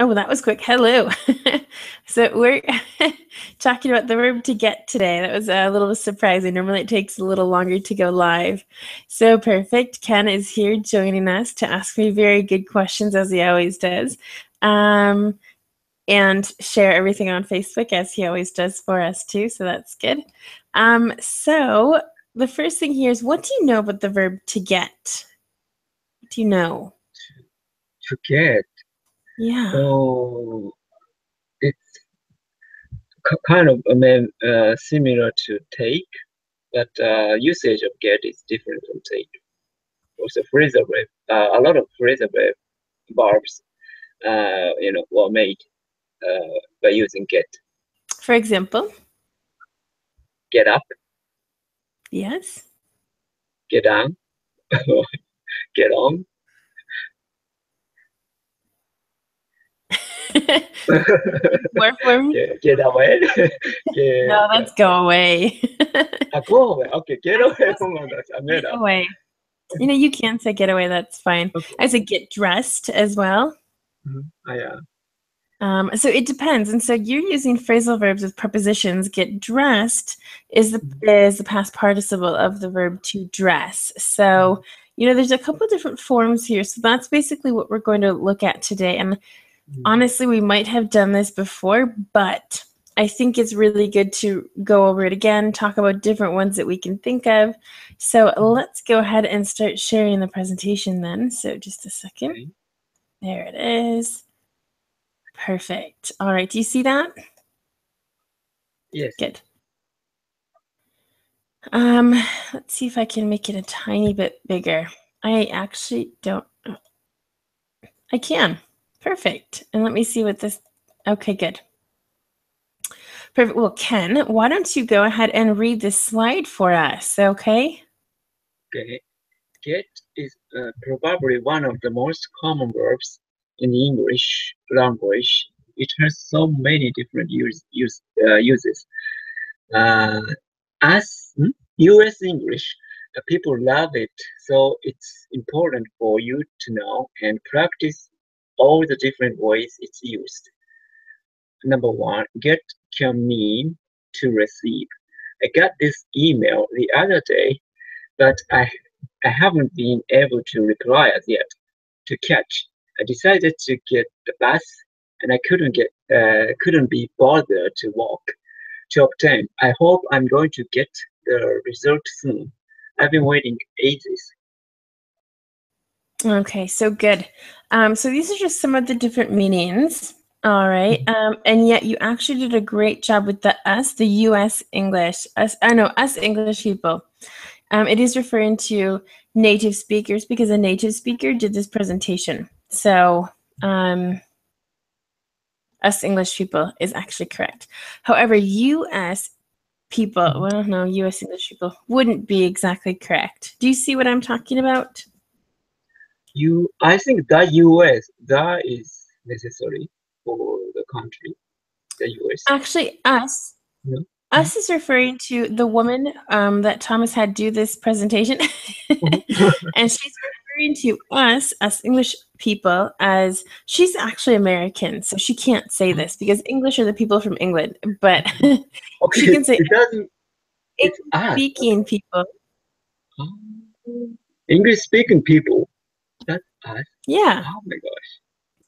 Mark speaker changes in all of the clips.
Speaker 1: Oh, that was quick. Hello. So we're talking about the verb to get today. That was a little surprising. Normally it takes a little longer to go live. So perfect. Ken is here joining us to ask me very good questions, as he always does, and share everything on Facebook, as he always does for us too. So that's good. So the first thing here is, what do you know about the verb to get? What do you know?
Speaker 2: To get.
Speaker 1: Yeah.
Speaker 2: So it's kind of similar to take, but usage of get is different from take. Also, phrasal verb. A lot of phrasal verbs, were made by using get.
Speaker 1: For example,
Speaker 2: Get up,
Speaker 1: yes.
Speaker 2: get down, get on.
Speaker 1: More for me?
Speaker 2: Get away.
Speaker 1: No, that's go away.
Speaker 2: Go away. Okay, get
Speaker 1: I
Speaker 2: away.
Speaker 1: suppose
Speaker 2: Oh my gosh, I
Speaker 1: get
Speaker 2: made up.
Speaker 1: away. You know, you can say get away, that's fine.
Speaker 2: Okay.
Speaker 1: I said get dressed as well.
Speaker 2: Yeah.
Speaker 1: So it depends. And so you're using phrasal verbs with prepositions. Get dressed is the past participle of the verb to dress. So, you know, there's a couple of different forms here. So that's basically what we're going to look at today. And honestly, we might have done this before, but I think it's really good to go over it again, talk about different ones that we can think of. So let's go ahead and start sharing the presentation then. So just a second.
Speaker 2: Okay.
Speaker 1: There it is. Perfect. All right. Do you see that?
Speaker 2: Yes.
Speaker 1: Good. Let's see if I can make it a tiny bit bigger. I actually don't. I can. Perfect. And let me see what this. Okay, good. Perfect. Well, Ken, why don't you go ahead and read this slide for us, okay?
Speaker 2: Okay. Get is probably one of the most common verbs in the English language. It has so many different uses. As US English, people love it, so it's important for you to know and practice all the different ways it's used. Number one, get can mean to receive. I got this email the other day, but I haven't been able to reply as yet. To catch, I decided to get the bus, and I couldn't be bothered to walk. To obtain, I hope I'm going to get the result soon. I've been waiting ages.
Speaker 1: Okay, so good. So these are just some of the different meanings. All right. And yet you actually did a great job with the us, the US English, us English people. It is referring to native speakers because a native speaker did this presentation. So us English people is actually correct. However, US people, well, no, US English people wouldn't be exactly correct. Do you see what I'm talking about?
Speaker 2: I think the US, that is necessary for the country, the US.
Speaker 1: Actually, us.
Speaker 2: Yeah.
Speaker 1: Us is referring to the woman that Thomas had do this presentation. And she's referring to us English people, as she's actually American, so she can't say this because English are the people from England, but
Speaker 2: Okay,
Speaker 1: she can say
Speaker 2: it doesn't. It's us.
Speaker 1: English-speaking people.
Speaker 2: English speaking people. That's us.
Speaker 1: Yeah.
Speaker 2: Oh my gosh,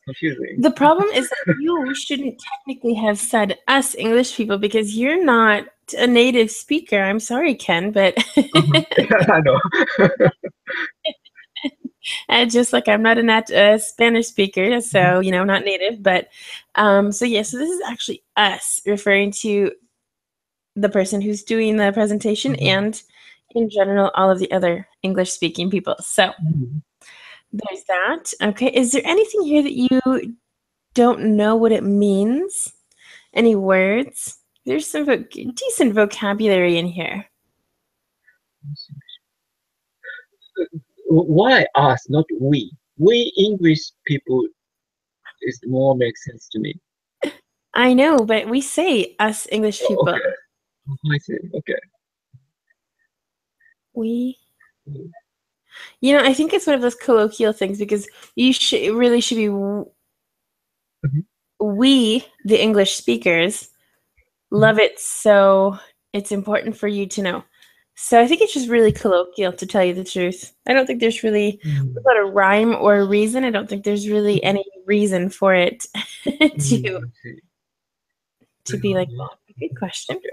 Speaker 2: confusing.
Speaker 1: The problem is that you shouldn't technically have said us English people because you're not a native speaker. I'm sorry, Ken, but
Speaker 2: I know.
Speaker 1: just like I'm not a Spanish speaker, so you know, not native. But so yeah, so this is actually us referring to the person who's doing the presentation and in general all of the other English speaking people. So there's that. Okay, is there anything here that you don't know what it means? Any words? There's some decent vocabulary in here.
Speaker 2: Why us, not we? We English people is more makes sense to me.
Speaker 1: I know, but we say us English people.
Speaker 2: Okay. I see. Okay.
Speaker 1: We. You know, I think it's one of those colloquial things because you really should be we, the English speakers, love it, so it's important for you to know. So I think it's just really colloquial, to tell you the truth. I don't think there's really, without a rhyme or a reason, I don't think there's really any reason for it to be like that. Good question.
Speaker 2: Okay.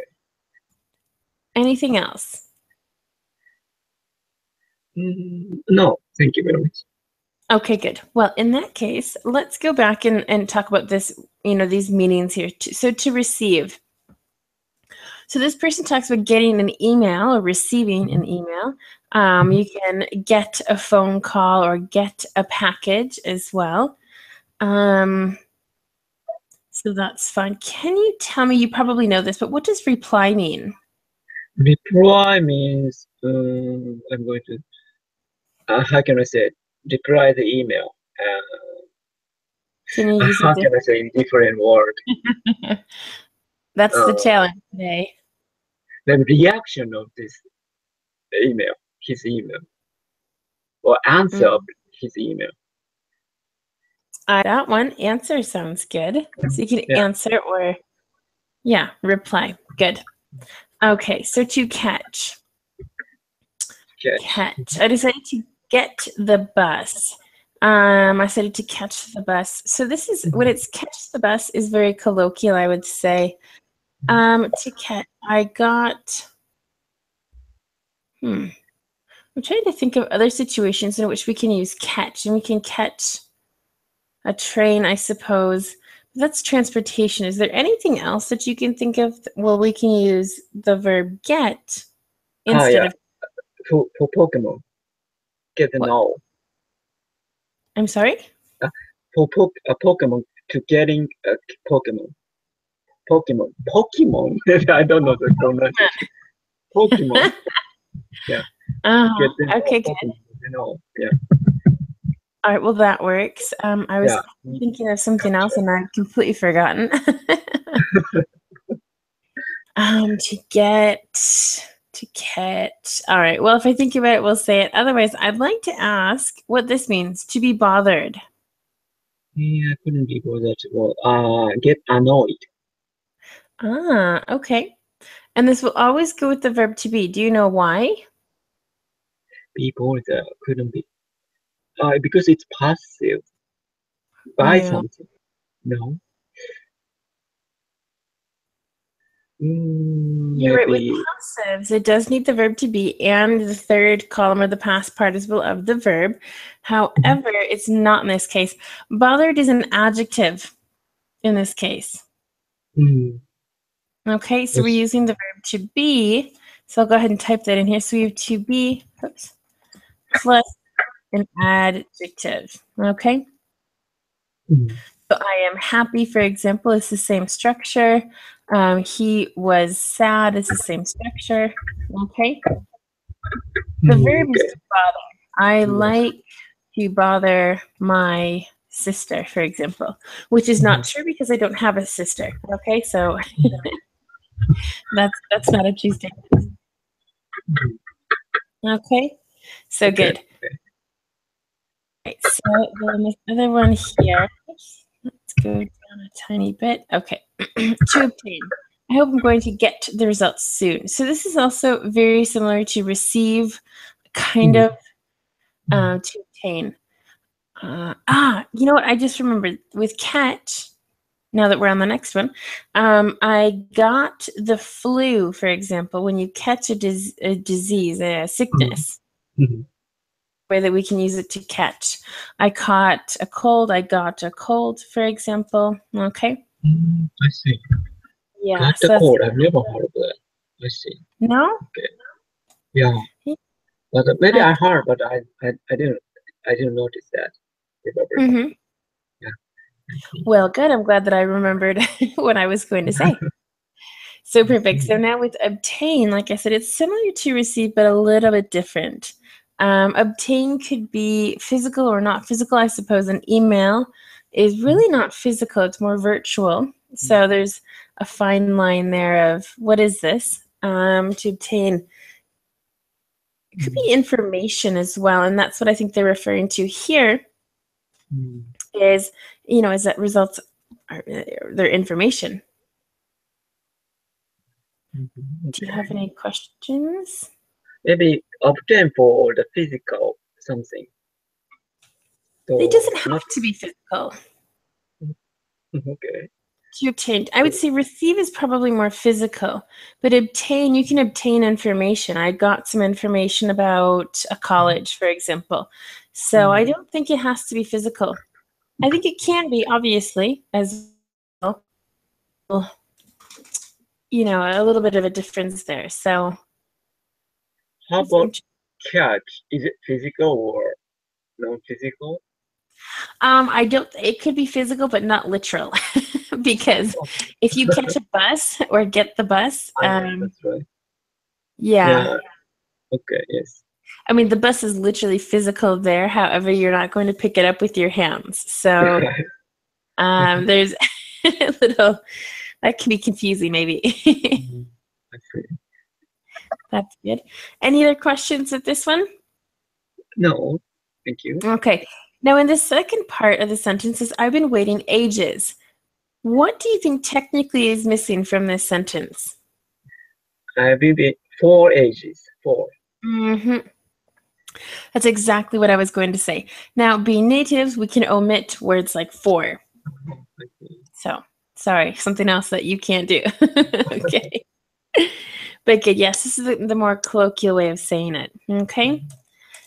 Speaker 1: Anything else?
Speaker 2: No, thank you very much.
Speaker 1: Okay, good. Well, in that case, let's go back and talk about this, these meanings here. So to receive. So this person talks about getting an email or receiving an email. You can get a phone call or get a package as well. So that's fine. Can you tell me, you probably know this, but what does reply mean?
Speaker 2: Reply means I'm going to how can I say it? Reply the email.
Speaker 1: Can you use
Speaker 2: How
Speaker 1: it?
Speaker 2: can I say in different word?
Speaker 1: That's the challenge today.
Speaker 2: The reaction of this email, his email, or answer of his email.
Speaker 1: That one, answer sounds good. So you can answer or, reply. Good. Okay, so to catch. Catch. I decided to get the bus. I decided to catch the bus. So this is, when it's catch the bus is very colloquial, I would say. To catch, I got, I'm trying to think of other situations in which we can use catch, and we can catch a train, I suppose. That's transportation. Is there anything else that you can think of? Well, we can use the verb get instead of
Speaker 2: for Pokemon. Get to know.
Speaker 1: I'm sorry?
Speaker 2: For Pokemon, to getting a Pokemon. Pokemon. I don't know the pronunciation. Pokemon. Yeah.
Speaker 1: Okay, good.
Speaker 2: Yeah.
Speaker 1: All right, well, that works. I was thinking of something else and I've completely forgotten. To get. All right, well, if I think about it, we'll say it. Otherwise, I'd like to ask what this means, to be bothered.
Speaker 2: Yeah, I couldn't be bothered. Well, get annoyed.
Speaker 1: Okay. And this will always go with the verb to be. Do you know why?
Speaker 2: Be bothered couldn't be. Because it's passive. Buy something. No.
Speaker 1: You're right, with passives, it does need the verb to be and the third column or the past participle of the verb. However, it's not in this case. Bothered is an adjective in this case. Okay, so we're using the verb to be. So I'll go ahead and type that in here. So we have to be plus an adjective. Okay. So I am happy, for example, is the same structure. He was sad is the same structure. Okay. The verb is to bother. I like to bother my sister, for example, which is not true because I don't have a sister. Okay, so that's not a true statement. Okay, so good. Right, so then this other one here. Let's go down a tiny bit. Okay, to obtain. I hope I'm going to get the results soon. So this is also very similar to receive, kind of to obtain. You know what? I just remembered with catch. Now that we're on the next one, I got the flu, for example. When you catch a disease, a sickness, way that we can use it to catch. I caught a cold. I got a cold, for example. Okay.
Speaker 2: I see.
Speaker 1: Yeah.
Speaker 2: Got the cold. I've never heard of that. I see.
Speaker 1: No.
Speaker 2: Okay. Yeah. But maybe I heard, but I didn't notice that. Yeah.
Speaker 1: Well, good. I'm glad that I remembered what I was going to say. So perfect. So now with obtain, like I said, it's similar to receive, but a little bit different. Obtain could be physical or not physical. I suppose an email is really not physical. It's more virtual. So there's a fine line there of what is this? To obtain. It could be information as well. And that's what I think they're referring to here is, is that results their information.
Speaker 2: Okay.
Speaker 1: Do you have any questions?
Speaker 2: Maybe obtain for the physical something. So
Speaker 1: It doesn't have
Speaker 2: not
Speaker 1: to be physical.
Speaker 2: okay.
Speaker 1: To obtain, I would say receive is probably more physical, but obtain, you can obtain information. I got some information about a college, for example. So I don't think it has to be physical. I think it can be, obviously, as well. You know, a little bit of a difference there. So
Speaker 2: How about catch? Is it physical or non-physical?
Speaker 1: I don't, it could be physical, but not literal. Because if you catch a bus or get the bus,
Speaker 2: That's right.
Speaker 1: yeah.
Speaker 2: Okay, yes.
Speaker 1: I mean, the bus is literally physical there. However, you're not going to pick it up with your hands. So there's a little, that can be confusing maybe.
Speaker 2: I see.
Speaker 1: That's good. Any other questions with this one?
Speaker 2: No, thank you.
Speaker 1: Okay. Now, in the second part of the sentences, I've been waiting ages. What do you think technically is missing from this sentence?
Speaker 2: I've been 4 ages. 4.
Speaker 1: Mm-hmm. That's exactly what I was going to say. Now, being natives, we can omit words like for. So, sorry, something else that you can't do. Okay. But good, yes, this is the more colloquial way of saying it. Okay.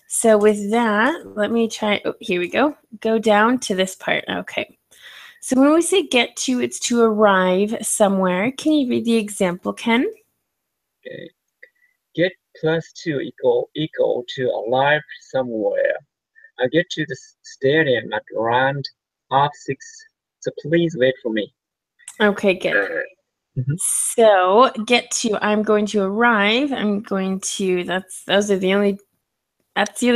Speaker 1: So with that, let me try. Oh, here we go. Go down to this part. Okay. So when we say get to, it's to arrive somewhere. Can you read the example, Ken?
Speaker 2: Okay. Get +2 equal to arrive somewhere. I get to the stadium at around 6:30. So please wait for me.
Speaker 1: Okay, good. So get to, I'm going to arrive. I'm going to, that's the only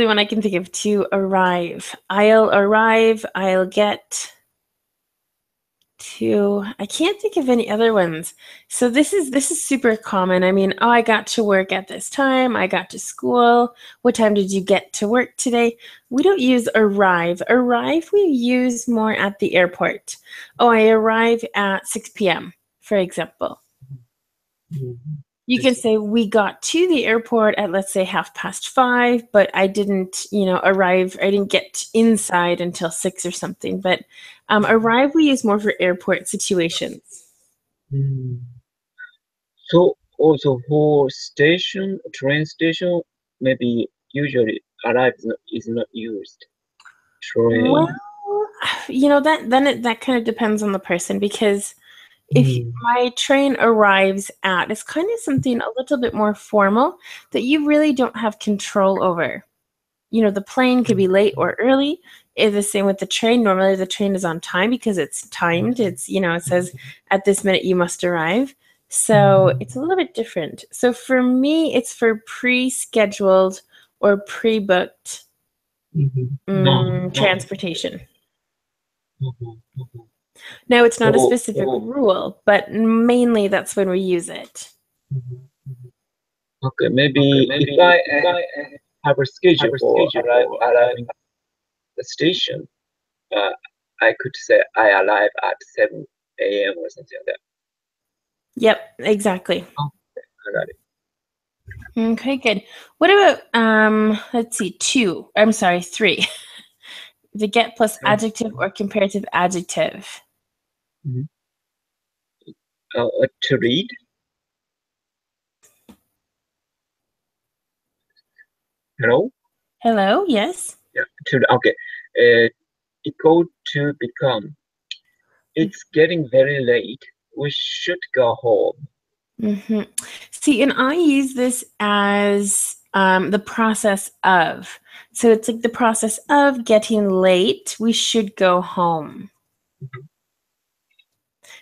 Speaker 1: one I can think of, to arrive. I'll arrive, I'll get to, I can't think of any other ones. So this is super common. I mean, oh, I got to work at this time, I got to school. What time did you get to work today? We don't use arrive. Arrive we use more at the airport. Oh, I arrive at 6 p.m., for example. You can say we got to the airport at, let's say, 5:30, but I didn't, arrive. I didn't get inside until 6 or something. But arrive we use more for airport situations.
Speaker 2: So also for train station, maybe usually arrive is not used. Train.
Speaker 1: Well, that kind of depends on the person, because if my train arrives at, it's kind of something a little bit more formal that you really don't have control over. The plane could be late or early. It's the same with the train. Normally the train is on time because it's timed. It's, it says at this minute you must arrive. So it's a little bit different. So for me, it's for pre-scheduled or pre-booked transportation. No, it's not a specific rule, but mainly that's when we use it.
Speaker 2: Okay, maybe if I have a schedule for arriving at the station, I could say I arrive at 7 a.m. or something like that.
Speaker 1: Yep, exactly.
Speaker 2: I got it.
Speaker 1: Okay, good. What about let's see, 3. The get plus adjective or comparative adjective.
Speaker 2: To read. Hello.
Speaker 1: Hello. Yes.
Speaker 2: Yeah. Okay. Equal to become. It's getting very late. We should go home.
Speaker 1: See, and I use this as the process of. So it's like the process of getting late. We should go home.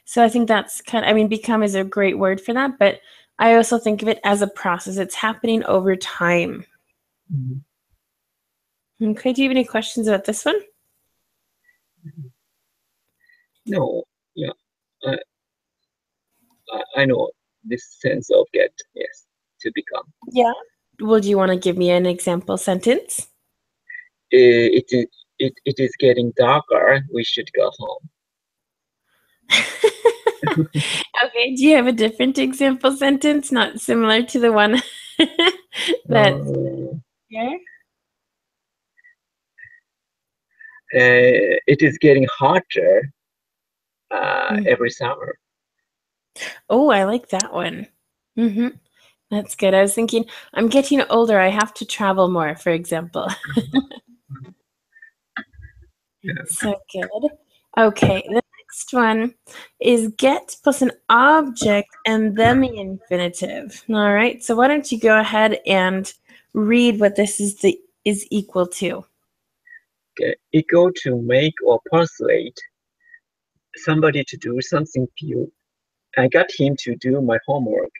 Speaker 1: So I think that's become is a great word for that, but I also think of it as a process. It's happening over time. Okay, do you have any questions about this one?
Speaker 2: No, yeah. I know this sense of get, yes, to become.
Speaker 1: Yeah. Well, do you want to give me an example sentence?
Speaker 2: It is getting darker. We should go home.
Speaker 1: Okay, do you have a different example sentence, not similar to the one that's here?
Speaker 2: It is getting hotter every summer.
Speaker 1: Oh, I like that one. Mm-hmm. That's good. I was thinking, I'm getting older. I have to travel more, for example.
Speaker 2: Yeah.
Speaker 1: So good. Okay, the next one is get plus an object and then the infinitive. All right, so why don't you go ahead and read what this is equal to?
Speaker 2: Okay. Equal to make or persuade somebody to do something for you. I got him to do my homework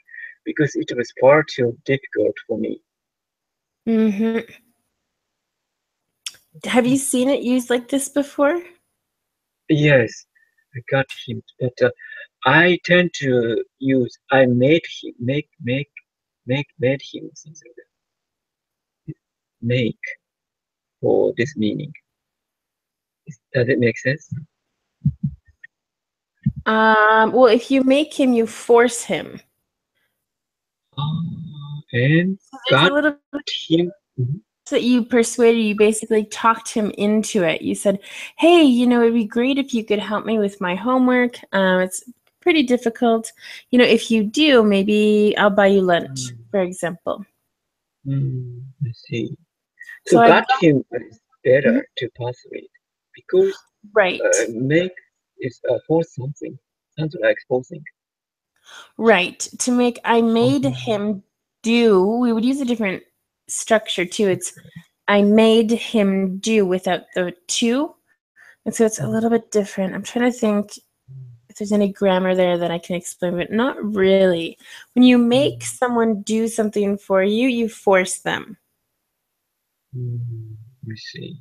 Speaker 2: because it was far too difficult for me.
Speaker 1: Mm-hmm. Have you seen it used like this before?
Speaker 2: Yes, I got him, but I tend to use I made him made him something like that. Make for this meaning. Does it make sense?
Speaker 1: Well, if you make him, you force him.
Speaker 2: And
Speaker 1: So there's a
Speaker 2: got
Speaker 1: little
Speaker 2: him.
Speaker 1: that you persuaded, you basically talked him into it. You said, hey, it'd be great if you could help me with my homework. It's pretty difficult. If you do, maybe I'll buy you lunch, for example.
Speaker 2: I see. So
Speaker 1: So I
Speaker 2: got
Speaker 1: got
Speaker 2: him is better to persuade because
Speaker 1: right.
Speaker 2: make is force something. Sounds like forcing.
Speaker 1: Right. To make I made
Speaker 2: Mhm.
Speaker 1: him do, we would use a different structure too. It's I made him do without the to. And so it's a little bit different. I'm trying to think if there's any grammar there that I can explain, but not really. When you make someone do something for you, you force them.
Speaker 2: I see.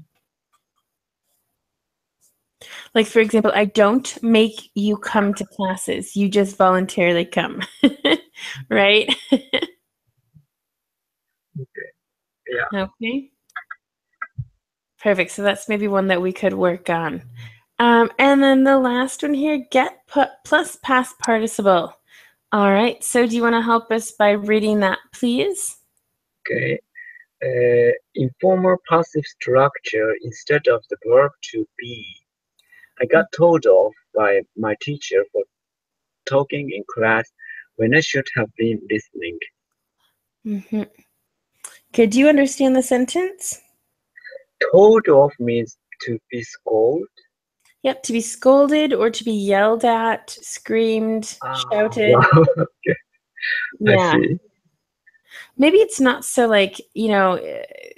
Speaker 1: Like, for example, I don't make you come to classes. You just voluntarily come. Right?
Speaker 2: Okay. Yeah.
Speaker 1: Okay. Perfect. So that's maybe one that we could work on. And then the last one here, get plus past participle. All right. So do you want to help us by reading that, please?
Speaker 2: Okay. Informal passive structure instead of the verb to be. I got told off by my teacher for talking in class when I should have been listening.
Speaker 1: Mm-hmm. Okay. Do you understand the sentence?
Speaker 2: Told off means to be scolded.
Speaker 1: Yep. To be scolded or to be yelled at, screamed, shouted.
Speaker 2: Wow. Okay. I
Speaker 1: Yeah.
Speaker 2: see.
Speaker 1: Maybe it's not so like,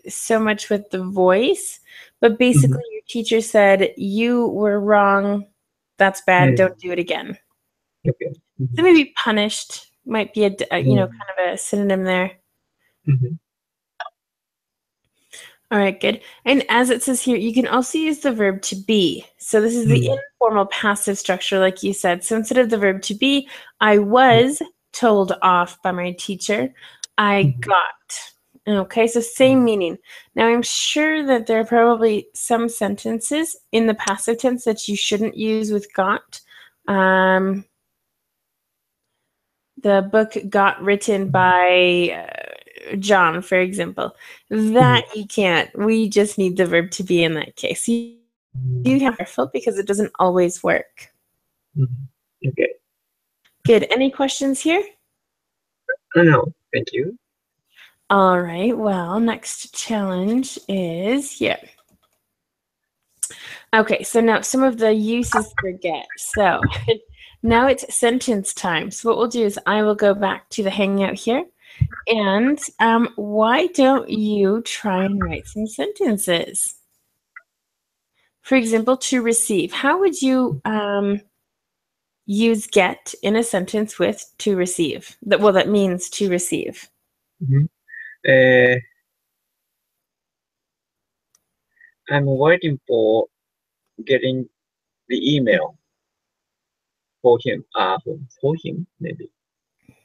Speaker 1: so much with the voice, but
Speaker 2: Mhm.
Speaker 1: basically your teacher said, you were wrong. That's bad.
Speaker 2: Mm.
Speaker 1: Don't do it again.
Speaker 2: Okay.
Speaker 1: So
Speaker 2: Mhm.
Speaker 1: maybe punished might be
Speaker 2: Mm.
Speaker 1: kind of a synonym there.
Speaker 2: Mhm.
Speaker 1: All right, good. And as it says here, you can also use the verb to be. So this is the
Speaker 2: Mm.
Speaker 1: informal passive structure, like you said. So instead of the verb to be, I was told off by my teacher. I
Speaker 2: Mhm.
Speaker 1: got. Okay, so same meaning. Now I'm sure that there are probably some sentences in the passive tense that you shouldn't use with got. The book got written by John, for example. That you can't. We just need the verb to be in that case. You have to be careful because it doesn't always work.
Speaker 2: Mhm. Okay.
Speaker 1: Good. Any questions here?
Speaker 2: Oh, no, thank you.
Speaker 1: All right. Well, next challenge is here. Okay, so now some of the uses for get. So now it's sentence time. So what we'll do is I will go back to the Hangout here. And why don't you try and write some sentences? For example, to receive. How would you use get in a sentence with to receive? That means to receive.
Speaker 2: Mhm. Uh, I'm waiting for getting the email for him. For him, maybe.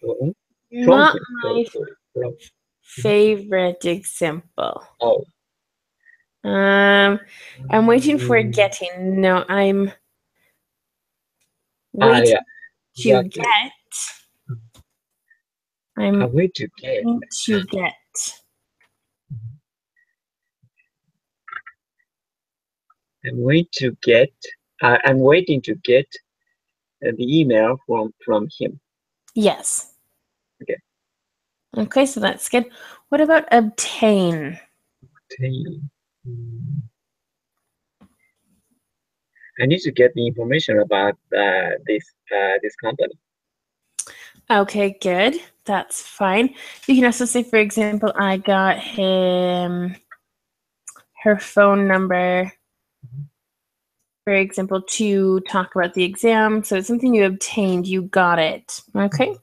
Speaker 2: Uh, from
Speaker 1: Not
Speaker 2: him.
Speaker 1: my
Speaker 2: Sorry. From. Mhm.
Speaker 1: favorite example.
Speaker 2: Oh.
Speaker 1: I'm waiting for
Speaker 2: Mm.
Speaker 1: getting. No, I'm
Speaker 2: Ah,
Speaker 1: waiting
Speaker 2: yeah.
Speaker 1: To
Speaker 2: exactly.
Speaker 1: get. I'm
Speaker 2: Way to get.
Speaker 1: going to get.
Speaker 2: I'm waiting to get. I'm waiting to get the email from him.
Speaker 1: Yes.
Speaker 2: Okay.
Speaker 1: Okay, so that's good. What about obtain?
Speaker 2: I need to get the information about this company.
Speaker 1: Okay, good. That's fine. You can also say, for example, I got him her phone number, for example, to talk about the exam. So it's something you obtained, you got it. Okay.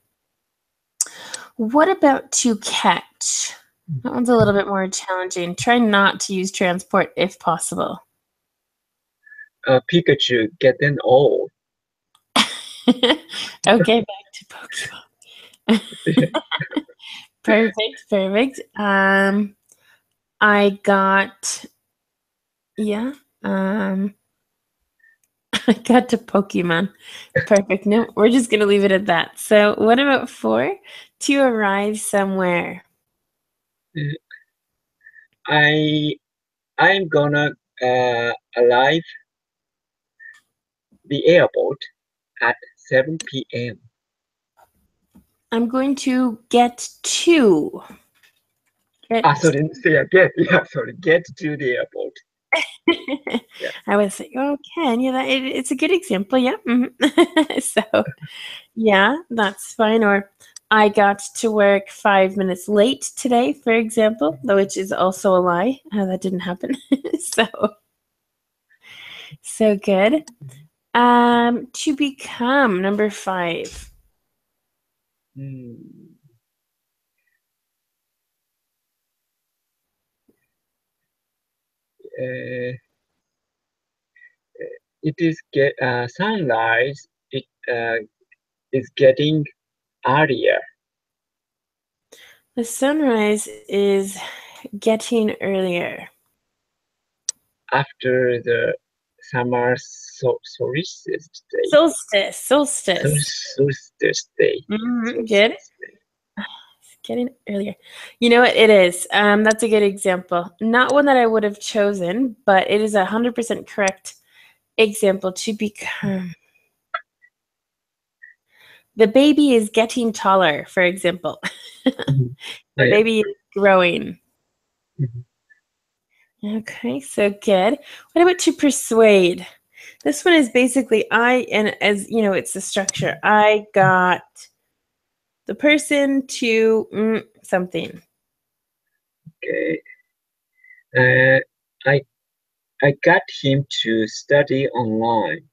Speaker 1: What about to catch? That one's a little bit more challenging. Try not to use transport if possible.
Speaker 2: Pikachu getting old.
Speaker 1: Okay, back to Pokemon. Perfect, perfect. I got, yeah, I got to Pokemon. Perfect. No, we're just gonna leave it at that. So what about 4? To arrive somewhere.
Speaker 2: I'm gonna arrive the airport at 7 p.m.
Speaker 1: I'm going to get to.
Speaker 2: Sorry, say again. Yeah, sorry, get to the airport. Yeah.
Speaker 1: I would say, oh, Ken, yeah, it's a good example. Yeah. So, yeah, that's fine. Or I got to work 5 minutes late today, for example, which is also a lie. That didn't happen. So good. To become, number 5.
Speaker 2: It is sunrise. It is getting earlier.
Speaker 1: The sunrise is getting earlier.
Speaker 2: After the summer solstice day.
Speaker 1: Solstice
Speaker 2: day.
Speaker 1: Good. It's getting earlier. You know what? It is. That's a good example. Not one that I would have chosen, but it is 100% correct example to become. The baby is getting taller, for example. The baby is growing. Okay, so good. What about to persuade? This one is basically and as you know, it's the structure. I got the person to something.
Speaker 2: Okay. I got him to study online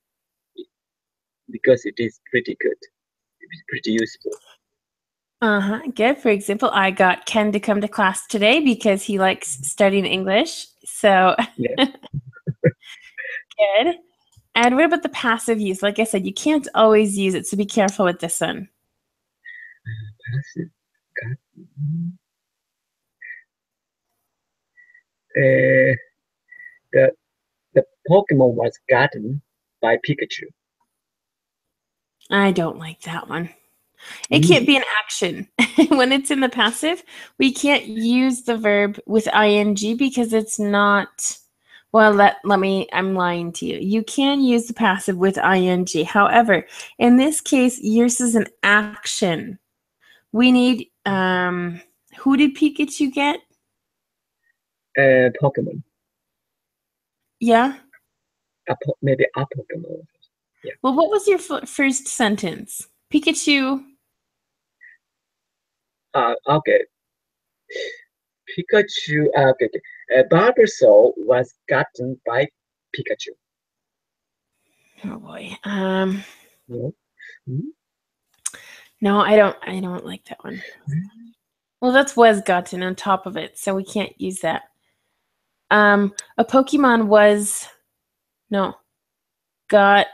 Speaker 2: because it is pretty good. It's pretty useful.
Speaker 1: Good. For example, I got Ken to come to class today because he likes studying English. So
Speaker 2: Yeah.
Speaker 1: Good. And what about the passive use? Like I said, you can't always use it, so be careful with this one.
Speaker 2: Passive. The Pokemon was gotten by Pikachu.
Speaker 1: I don't like that one. It can't be an action. When it's in the passive, we can't use the verb with ing because it's not. Well, I'm lying to you. You can use the passive with ing. However, in this case, yours is an action. We need, who did Pikachu get?
Speaker 2: Pokemon.
Speaker 1: Yeah?
Speaker 2: Maybe a Pokemon. Yeah.
Speaker 1: Well, what was your first sentence? Pikachu.
Speaker 2: Okay. Pikachu. Okay. Bulbasaur was gotten by Pikachu.
Speaker 1: Oh boy.
Speaker 2: No.
Speaker 1: No, I don't like that one. Well, that's was gotten on top of it, so we can't use that. A Pokemon got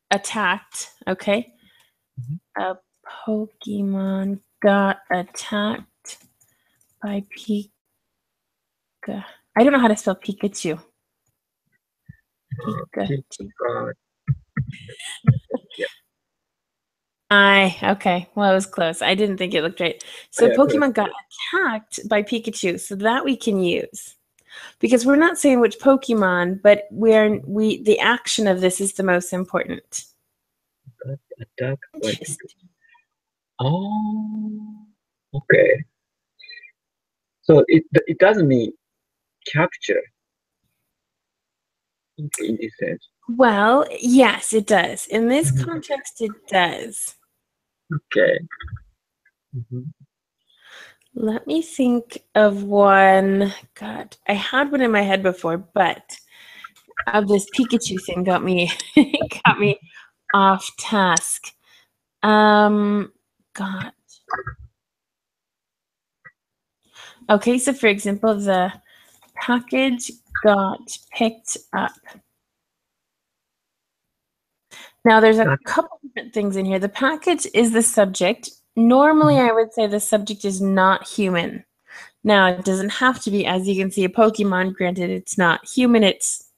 Speaker 1: attacked. Okay. A Pokemon got attacked by Pika. I don't know how to spell Pikachu. Pikachu. Okay. Well, it was close. I didn't think it looked right. So
Speaker 2: Yeah, close.
Speaker 1: Pokemon got attacked by Pikachu, so that we can use. Because we're not saying which Pokemon, but the action of this is the most important.
Speaker 2: Got attacked by Pikachu.
Speaker 1: Interesting.
Speaker 2: Oh, okay. So it doesn't mean capture in this sense.
Speaker 1: Well, yes, it does. In this
Speaker 2: Mhm.
Speaker 1: context, it does.
Speaker 2: Okay. Mhm.
Speaker 1: Let me think of one. God, I had one in my head before, but this Pikachu thing got me got me off task. God. Okay, so for example, the package got picked up. Now, there's a couple different things in here. The package is the subject. Normally, I would say the subject is not human. Now, it doesn't have to be. As you can see, a Pokemon, granted, it's not human. It's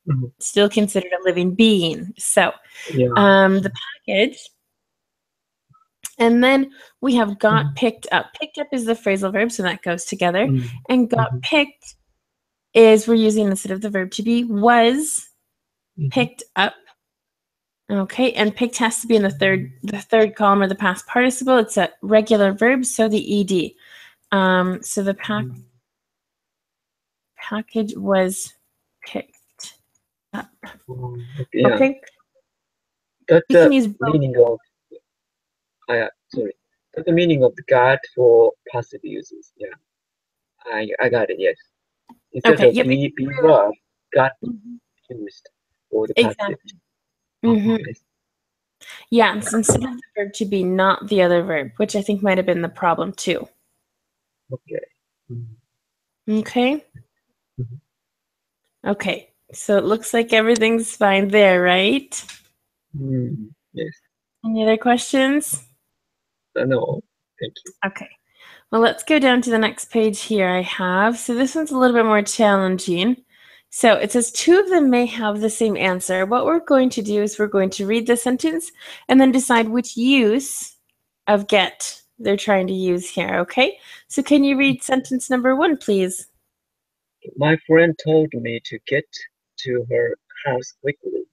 Speaker 2: Mhm.
Speaker 1: still considered a living being. So,
Speaker 2: Yeah.
Speaker 1: the package. And then we have got
Speaker 2: Mhm.
Speaker 1: picked up. Picked up is the phrasal verb, so that goes together.
Speaker 2: Mhm.
Speaker 1: And got
Speaker 2: Mhm.
Speaker 1: picked is we're using instead of the verb to be was
Speaker 2: Mhm.
Speaker 1: picked up. Okay, and picked has to be in the third column or the past participle. It's a regular verb, so the ed. So the package was picked up.
Speaker 2: Yeah.
Speaker 1: Okay,
Speaker 2: That's
Speaker 1: we can
Speaker 2: the
Speaker 1: use both.
Speaker 2: meaning of sorry. That's the meaning of the got for passive uses. Yeah. I got it, yes. Instead
Speaker 1: Okay,
Speaker 2: of
Speaker 1: yep.
Speaker 2: be verb, got
Speaker 1: Mhm.
Speaker 2: used for the passive.
Speaker 1: Exactly. Mm-hmm.
Speaker 2: Yes.
Speaker 1: Yeah, it's instead of the verb to be, not the other verb, which I think might have been the problem too.
Speaker 2: Okay. Mhm.
Speaker 1: Okay.
Speaker 2: Mhm.
Speaker 1: Okay, so it looks like everything's fine there, right?
Speaker 2: Yes.
Speaker 1: Any other questions?
Speaker 2: No, thank you.
Speaker 1: Okay. Well, let's go down to the next page here I have. So this one's a little bit more challenging. So it says two of them may have the same answer. What we're going to do is we're going to read the sentence and then decide which use of get they're trying to use here, okay? So can you read sentence number 1, please?
Speaker 2: My friend told me to get to her house quickly.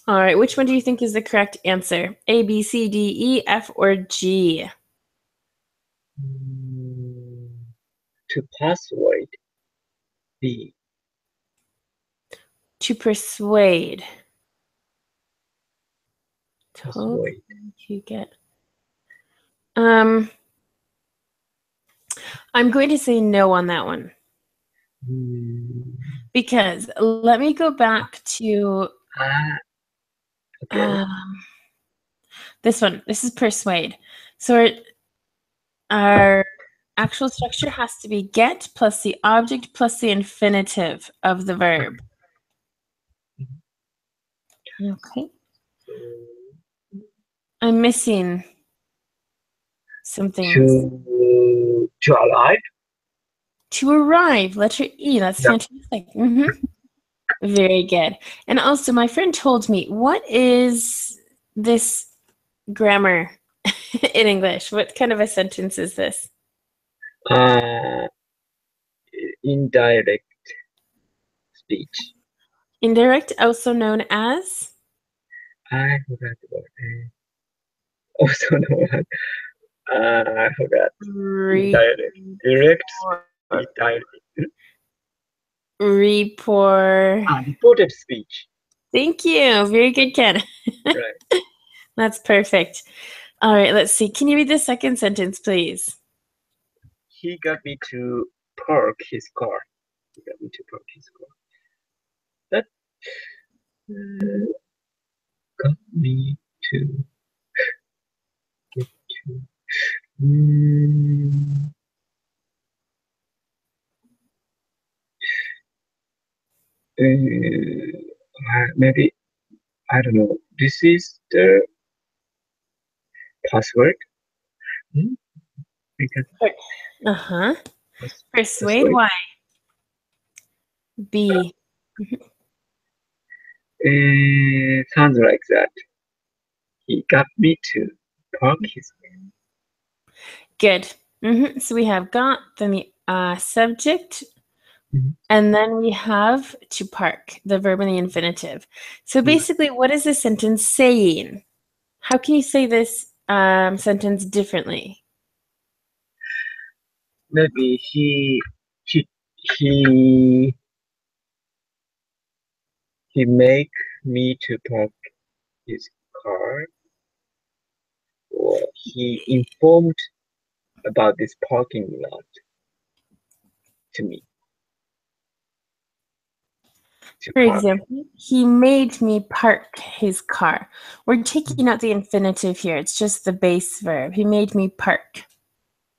Speaker 1: All right, which one do you think is the correct answer? A, B, C, D, E, F, or G?
Speaker 2: Mm, to persuade B.
Speaker 1: To persuade. Told
Speaker 2: Persuade.
Speaker 1: to get. I'm going to say no on that one. Because let me go back to
Speaker 2: Okay.
Speaker 1: this one. This is persuade. So our actual structure has to be get plus the object plus the infinitive of the verb. Okay. I'm missing some things.
Speaker 2: To arrive.
Speaker 1: To arrive, letter E. That's
Speaker 2: Yeah.
Speaker 1: fantastic. Very good. And also, my friend told me, what is this grammar in English? What kind of a sentence is this?
Speaker 2: Uh, indirect speech.
Speaker 1: Indirect, also known as?
Speaker 2: I forgot the word. Also known I forgot. Indirect. Direct. Indirect. Reported speech.
Speaker 1: Thank you. Very good, Ken.
Speaker 2: Right.
Speaker 1: That's perfect. All right, let's see. Can you read the second sentence, please?
Speaker 2: He got me to park his car. He got me to park his car. That got me to get to. Mm, maybe I don't know. This is the password. Hmm? Because
Speaker 1: Uh-huh. Persuade,
Speaker 2: password.
Speaker 1: why? B.
Speaker 2: Sounds like that. He got me to. park his car.
Speaker 1: Good. So we have got, then the subject,
Speaker 2: Mhm.
Speaker 1: and then we have to park, the verb and the infinitive. So basically, what is this sentence saying? How can you say this sentence differently?
Speaker 2: Maybe he he make me to park his car, or he informed about this parking lot to me to
Speaker 1: For
Speaker 2: park.
Speaker 1: example, he made me park his car. We're taking out the infinitive here. It's just the base verb. He made me park.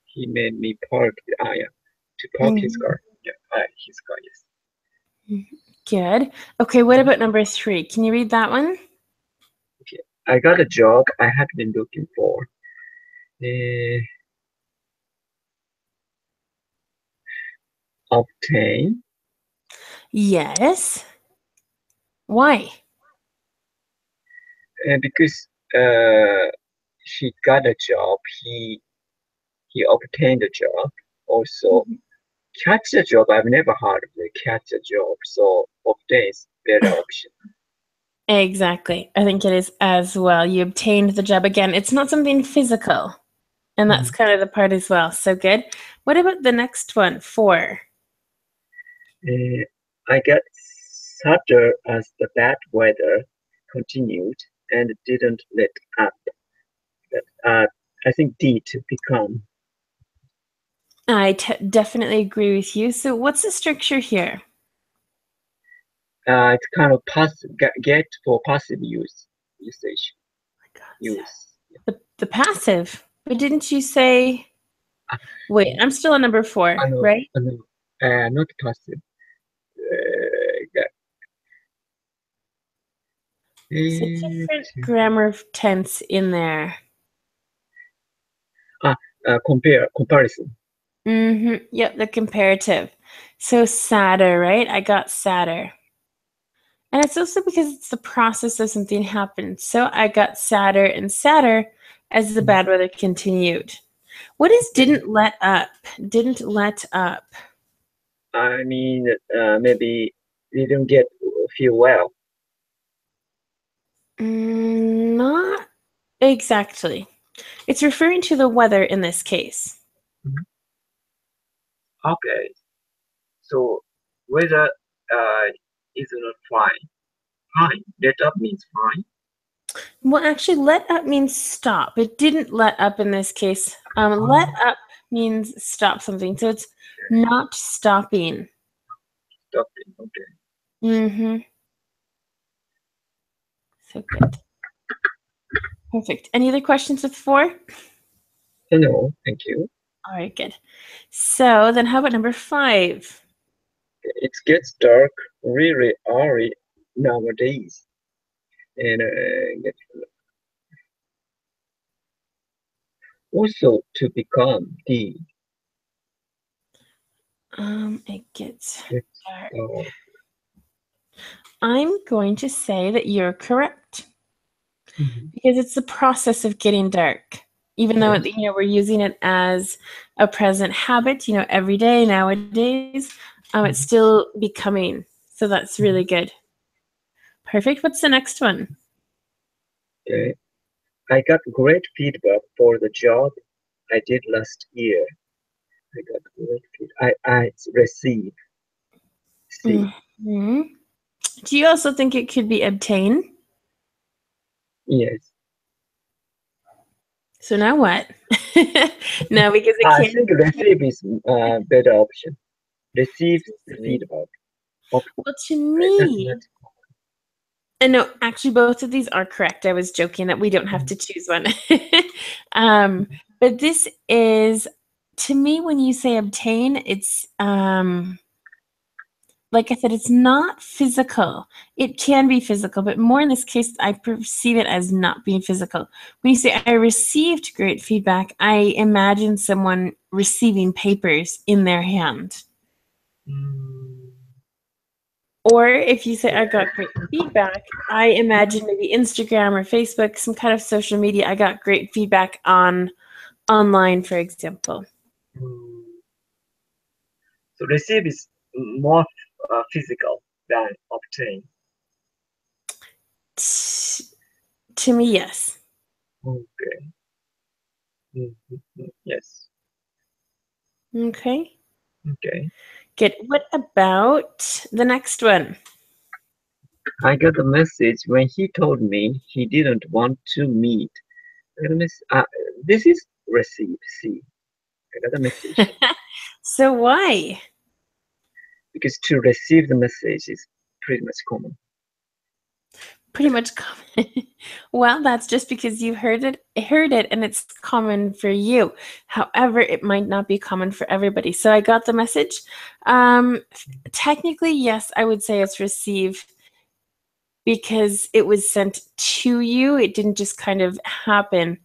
Speaker 2: He made me park. Yeah, to park his car. Yeah, his car. Yes.
Speaker 1: Good. Okay, what about number 3? Can you read that one?
Speaker 2: Okay. I got a job I had been looking for. Obtain.
Speaker 1: Yes. Why?
Speaker 2: Because he got a job. He obtained a job. Also, catch a job. I've never heard of the catch a job. So obtain is better option.
Speaker 1: Exactly. I think it is as well. You obtained the job again. It's not something physical. And that's kind of the part as well. So good. What about the next one? 4.
Speaker 2: I got sadder as the bad weather continued and didn't let up. I think did become.
Speaker 1: I definitely agree with you. So what's the structure here?
Speaker 2: It's kind of passive get for passive usage use.
Speaker 1: The passive. But didn't you say... Wait, I'm still on number 4,
Speaker 2: No,
Speaker 1: right?
Speaker 2: no, not passive.
Speaker 1: It's a different grammar tense in there.
Speaker 2: Comparison.
Speaker 1: Yep, the comparative. So sadder, right? I got sadder. And it's also because it's the process of something happened. So I got sadder and sadder as the bad weather continued. What is didn't let up? Didn't let up.
Speaker 2: I mean, maybe didn't feel well.
Speaker 1: Not exactly. It's referring to the weather in this case.
Speaker 2: Okay, so weather is not fine. Fine. Let up means fine.
Speaker 1: Well, actually, let up means stop. It didn't let up in this case. Let up means stop something. So it's not stopping.
Speaker 2: Stopping. Okay.
Speaker 1: So good. Perfect. Any other questions with 4?
Speaker 2: No, thank you.
Speaker 1: All right, good. So then how about number 5?
Speaker 2: It gets dark really early nowadays, and also to become the
Speaker 1: It gets dark.
Speaker 2: dark.
Speaker 1: I'm going to say that you're correct because it's the process of getting dark. Even though we're using it as a present habit, every day nowadays, it's still becoming. So that's really good. Perfect. What's the next one?
Speaker 2: Okay. I got great feedback for the job I did last year. I got great feedback. I received. See.
Speaker 1: Do you also think it could be obtain?
Speaker 2: Yes.
Speaker 1: So now what? No, because it
Speaker 2: I
Speaker 1: can't.
Speaker 2: think receive is better option. Receive the feedback.
Speaker 1: Well, to me, and no, actually, both of these are correct. I was joking that we don't have to choose one. But this is, to me, when you say obtain, it's like I said, it's not physical. It can be physical, but more in this case, I perceive it as not being physical. When you say I received great feedback, I imagine someone receiving papers in their hand. Or if you say, I got great feedback, I imagine maybe Instagram or Facebook, some kind of social media. I got great feedback online, for example.
Speaker 2: So receive is more physical than obtain.
Speaker 1: To me, yes.
Speaker 2: Okay. Yes.
Speaker 1: Okay.
Speaker 2: Okay.
Speaker 1: Good. What about the next one?
Speaker 2: I got a message when he told me he didn't want to meet. I got a this is receive. See, I got a message.
Speaker 1: So why?
Speaker 2: Because to receive the message is pretty much common.
Speaker 1: Pretty much common. Well, that's just because you heard it and it's common for you. However, it might not be common for everybody. So I got the message. Technically, yes, I would say it's receive because it was sent to you. It didn't just kind of happen.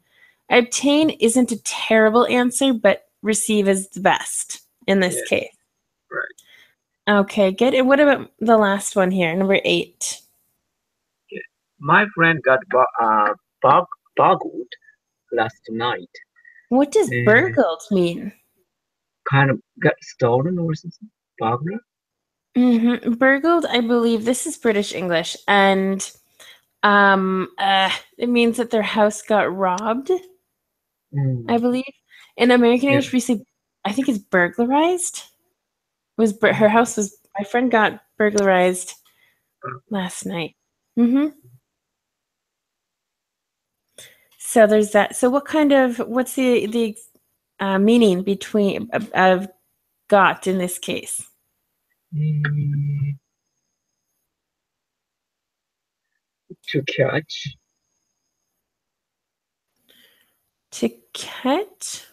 Speaker 1: Obtain isn't a terrible answer, but receive is the best in this case.
Speaker 2: Right.
Speaker 1: Okay, good. And what about the last one here, number 8?
Speaker 2: Okay. My friend got boggled last night.
Speaker 1: What does burgled mean?
Speaker 2: Kind of got stolen or something. Burglar?
Speaker 1: Burgled, I believe this is British English, and it means that their house got robbed. I believe in American English we say, I think it's burglarized. Her house was, my friend got burglarized last night. So there's that. So what's the meaning between of got in this case?
Speaker 2: To catch.
Speaker 1: To catch?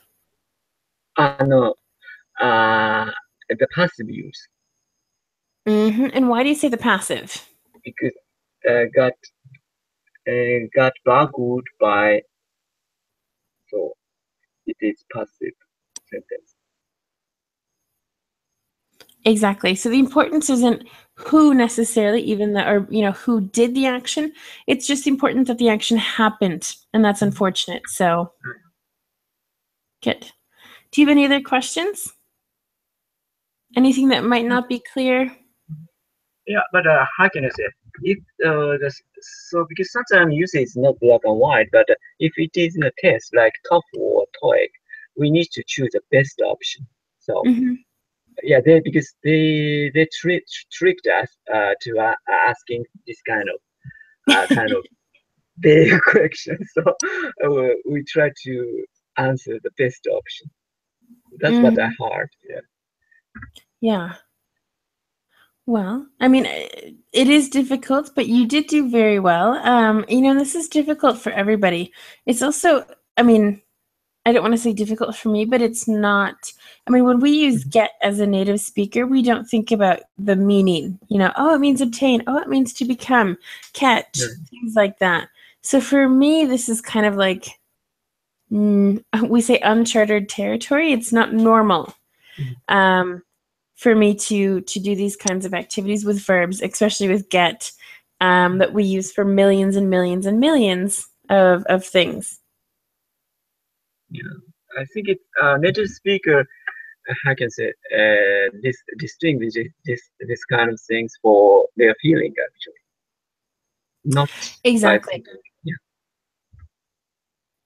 Speaker 2: No. The passive use.
Speaker 1: And why do you say the passive?
Speaker 2: Because got boggled by, so it is passive sentence.
Speaker 1: Exactly. So the importance isn't who necessarily, even the, or who did the action. It's just important that the action happened, and that's unfortunate. So good. Do you have any other questions? Anything that might not be clear?
Speaker 2: Yeah, but how can I say? If so because sometimes you say it's not black and white, but if it is in a test like TOEFL or TOEIC, we need to choose the best option. So yeah, because they tricked us to asking this kind of big question. So we try to answer the best option. That's what I heard. Yeah.
Speaker 1: Yeah. Well, I mean, it is difficult, but you did do very well. This is difficult for everybody. It's also, I mean, I don't want to say difficult for me, but it's not. I mean, when we use get as a native speaker, we don't think about the meaning. Oh, it means obtain. Oh, it means to become, catch, things like that. So for me, this is kind of like, we say uncharted territory. It's not normal for me to do these kinds of activities with verbs, especially with get, that we use for millions and millions and millions of things.
Speaker 2: Yeah, I think it's native speaker. I can say this distinguish this kind of things for their feeling actually, not
Speaker 1: exactly.
Speaker 2: Yeah.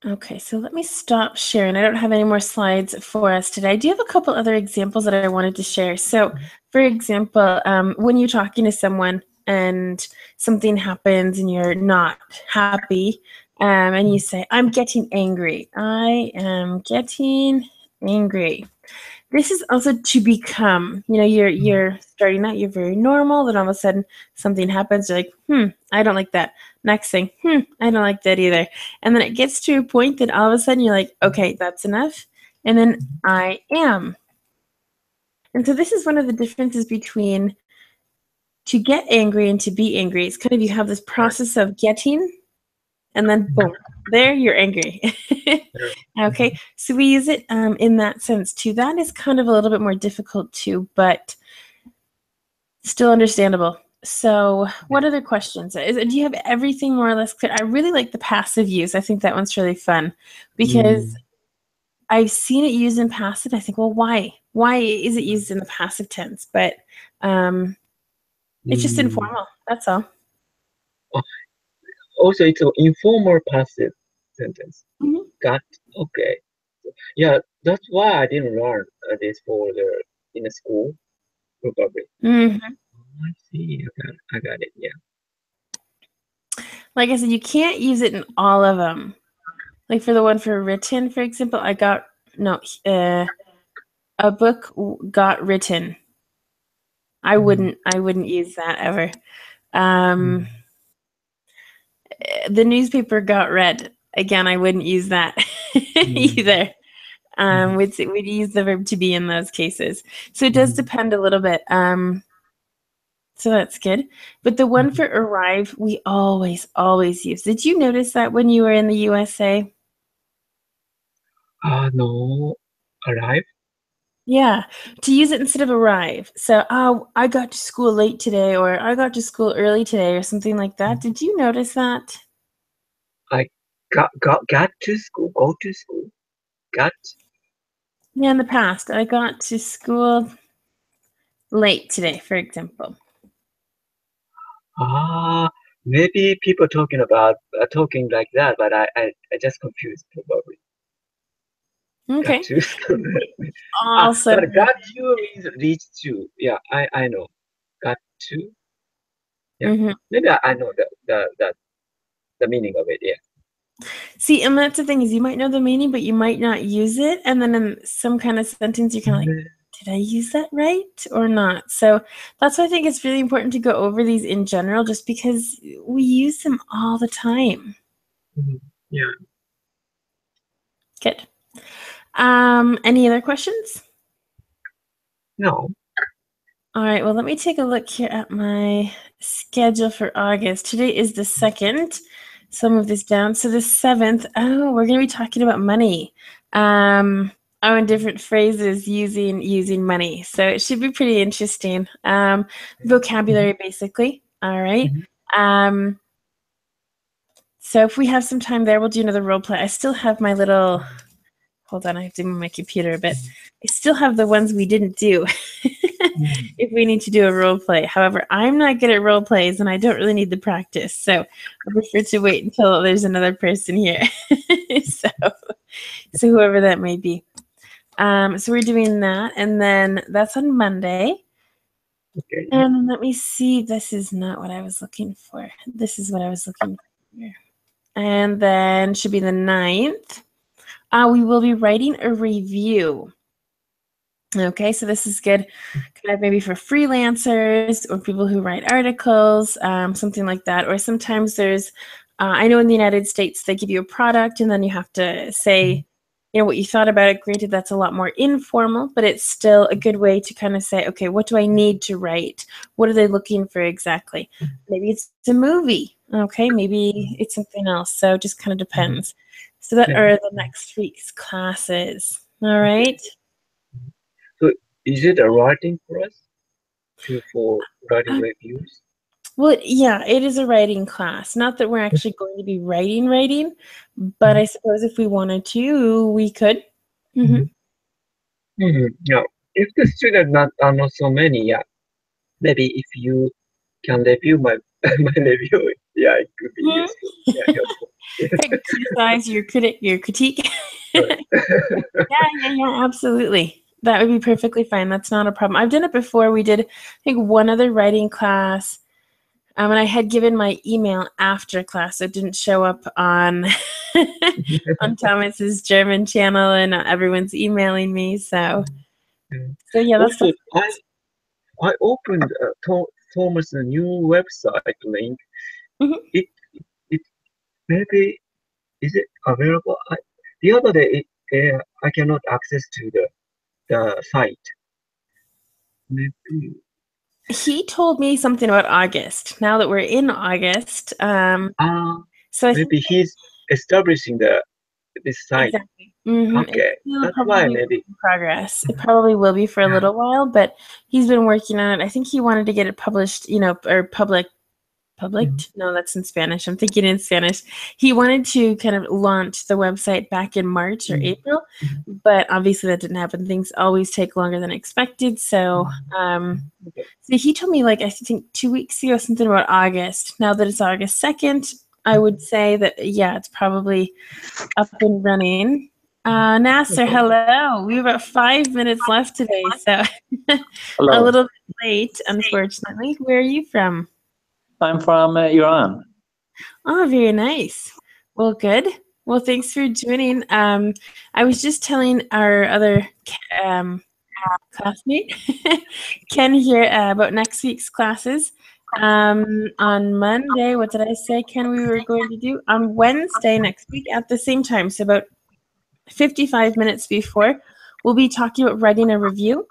Speaker 1: Okay, so let me stop sharing. I don't have any more slides for us today. I do have a couple other examples that I wanted to share. So, for example, when you're talking to someone and something happens and you're not happy, and you say, I'm getting angry. I am getting angry. This is also to become. You're starting out, you're very normal, then all of a sudden something happens, you're like, I don't like that. Next thing, I don't like that either. And then it gets to a point that all of a sudden you're like, okay, that's enough. And then I am. And so this is one of the differences between to get angry and to be angry. It's kind of, you have this process of getting, and then boom, there you're angry. Okay, so we use it in that sense too. That is kind of a little bit more difficult too, but still understandable. So what other questions? Do you have everything more or less clear? I really like the passive use. I think that one's really fun because I've seen it used in passive. I think, well, why? Why is it used in the passive tense? But it's just informal. That's all.
Speaker 2: Also, it's an informal passive sentence.
Speaker 1: Mhm.
Speaker 2: Got okay. Yeah, that's why I didn't learn this in the school probably.
Speaker 1: Mhm.
Speaker 2: I see. I got it. Yeah.
Speaker 1: Like I said, you can't use it in all of them. Like for the one for written, for example, a book got written. I wouldn't use that ever. The newspaper got read. Again, I wouldn't use that either. We'd use the verb to be in those cases. So it does depend a little bit. So that's good. But the one for arrive, we always use. Did you notice that when you were in the USA?
Speaker 2: No. Arrive?
Speaker 1: Yeah, to use it instead of arrive. So, oh, I got to school late today, or I got to school early today, or something like that. Did you notice that?
Speaker 2: I got to school. Go to school. Got.
Speaker 1: Yeah, in the past, I got to school late today, for example.
Speaker 2: Maybe people talking like that, but I just confused probably. Got
Speaker 1: Okay.
Speaker 2: to school.
Speaker 1: Also,
Speaker 2: But got to means reach to. Yeah, I know. Got to. Yeah. Maybe I know the meaning of it. Yeah.
Speaker 1: see, and that's the thing is you might know the meaning, but you might not use it. And then in some kind of sentence, you're kind of like, did I use that right or not? So that's why I think it's really important to go over these in general, just because we use them all the time.
Speaker 2: Yeah.
Speaker 1: Good. Any other questions?
Speaker 2: No.
Speaker 1: All right, well, let me take a look here at my schedule for August. Today is the 2nd, so I'll move this down. So the 7th, we're going to be talking about money. And different phrases using money. So it should be pretty interesting. Vocabulary, basically. All right. So if we have some time there, we'll do another role play. I still have my little... Hold on, I have to move my computer a bit. I still have the ones we didn't do if we need to do a role play. However, I'm not good at role plays and I don't really need the practice. So I prefer to wait until there's another person here. so whoever that may be. So we're doing that. And then that's on Monday.
Speaker 2: Okay.
Speaker 1: And let me see. This is not what I was looking for. This is what I was looking for. And then should be the 9th. We will be writing a review. Okay, so this is good kind of maybe for freelancers or people who write articles, something like that. Or sometimes there's, I know in the United States, they give you a product and then you have to say, what you thought about it. Granted, that's a lot more informal, but it's still a good way to kind of say, okay, what do I need to write? What are they looking for exactly? Maybe it's a movie. Okay, maybe it's something else. So it just kind of depends. So that are the next week's classes. All right.
Speaker 2: So is it a writing for us for writing reviews?
Speaker 1: Well, yeah, it is a writing class. Not that we're actually going to be writing, but I suppose if we wanted to, we could.
Speaker 2: Yeah. If the students are not so many, yeah, maybe if you can review my review, yeah, it could be useful. Yeah, helpful.
Speaker 1: Criticize your critique. Yeah, absolutely. That would be perfectly fine. That's not a problem. I've done it before. We did, I think, one other writing class. And I had given my email after class. So it didn't show up on on Thomas's German channel, and everyone's emailing me. So yeah, that's
Speaker 2: Also, I opened Thomas' new website link. It maybe is it available? The other day I cannot access to the site. Maybe.
Speaker 1: He told me something about August. Now that we're in August, so I think
Speaker 2: Maybe he's establishing this site.
Speaker 1: Exactly. Mm-hmm.
Speaker 2: Okay,
Speaker 1: It's still
Speaker 2: that's why
Speaker 1: probably
Speaker 2: maybe.
Speaker 1: in progress. It probably will be for a little while, but he's been working on it. I think he wanted to get it published, or publicked. No, that's in Spanish. I'm thinking in Spanish. He wanted to kind of launch the website back in March or April, but obviously that didn't happen. Things always take longer than expected. So, so he told me, like, I think 2 weeks ago, something about August. Now that it's August 2nd, I would say that, yeah, it's probably up and running. Nasser, hello. We have about 5 minutes left today, so a
Speaker 3: Hello.
Speaker 1: little bit late, unfortunately. Where are you from?
Speaker 3: I'm from Iran.
Speaker 1: Oh, very nice. Well, good. Well, thanks for joining. I was just telling our other classmate, Ken here, about next week's classes. On Monday, what did I say, Ken, we were going to do? On Wednesday next week at the same time, so about 55 minutes before, we'll be talking about writing a review.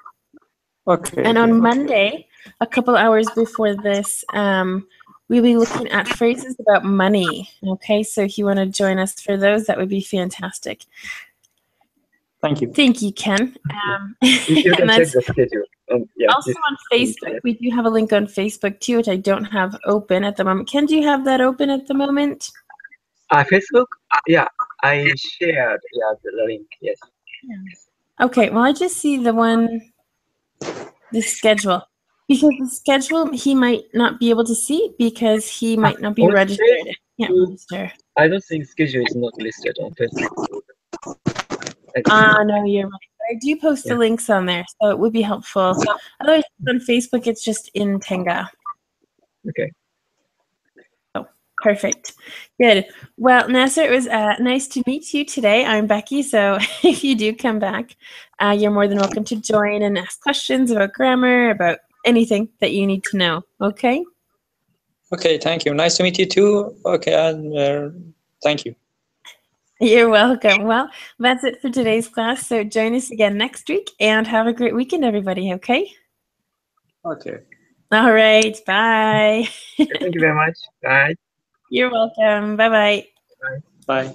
Speaker 3: Okay.
Speaker 1: And on Monday, a couple hours before this, we'll be looking at phrases about money. Okay, so if you want to join us for those, that would be fantastic.
Speaker 3: Thank you.
Speaker 1: Thank you, Ken.
Speaker 2: You can check the schedule. Yeah,
Speaker 1: also on Facebook, we do have a link on Facebook too, which I don't have open at the moment. Ken, do you have that open at the moment?
Speaker 2: Facebook? Yeah, I shared the link. Yes.
Speaker 1: Okay, well, I just see the schedule. Because the schedule he might not be able to see because he might not be registered. He can't register.
Speaker 2: I don't think schedule is not listed on Facebook.
Speaker 1: No, you're right. I do post the links on there, so it would be helpful. Otherwise, on Facebook, it's just in Tenga.
Speaker 2: Okay.
Speaker 1: Oh, perfect. Good. Well, Nasser, it was nice to meet you today. I'm Becky, so if you do come back, you're more than welcome to join and ask questions about grammar, about anything that you need to know. Okay?
Speaker 3: Okay, thank you. Nice to meet you too. Okay, and thank you.
Speaker 1: You're welcome. Well, that's it for today's class. So join us again next week and have a great weekend, everybody. Okay?
Speaker 3: Okay.
Speaker 1: All right. Bye.
Speaker 2: Thank you very much. Bye.
Speaker 1: You're welcome. Bye-bye.
Speaker 2: Bye.
Speaker 3: Bye.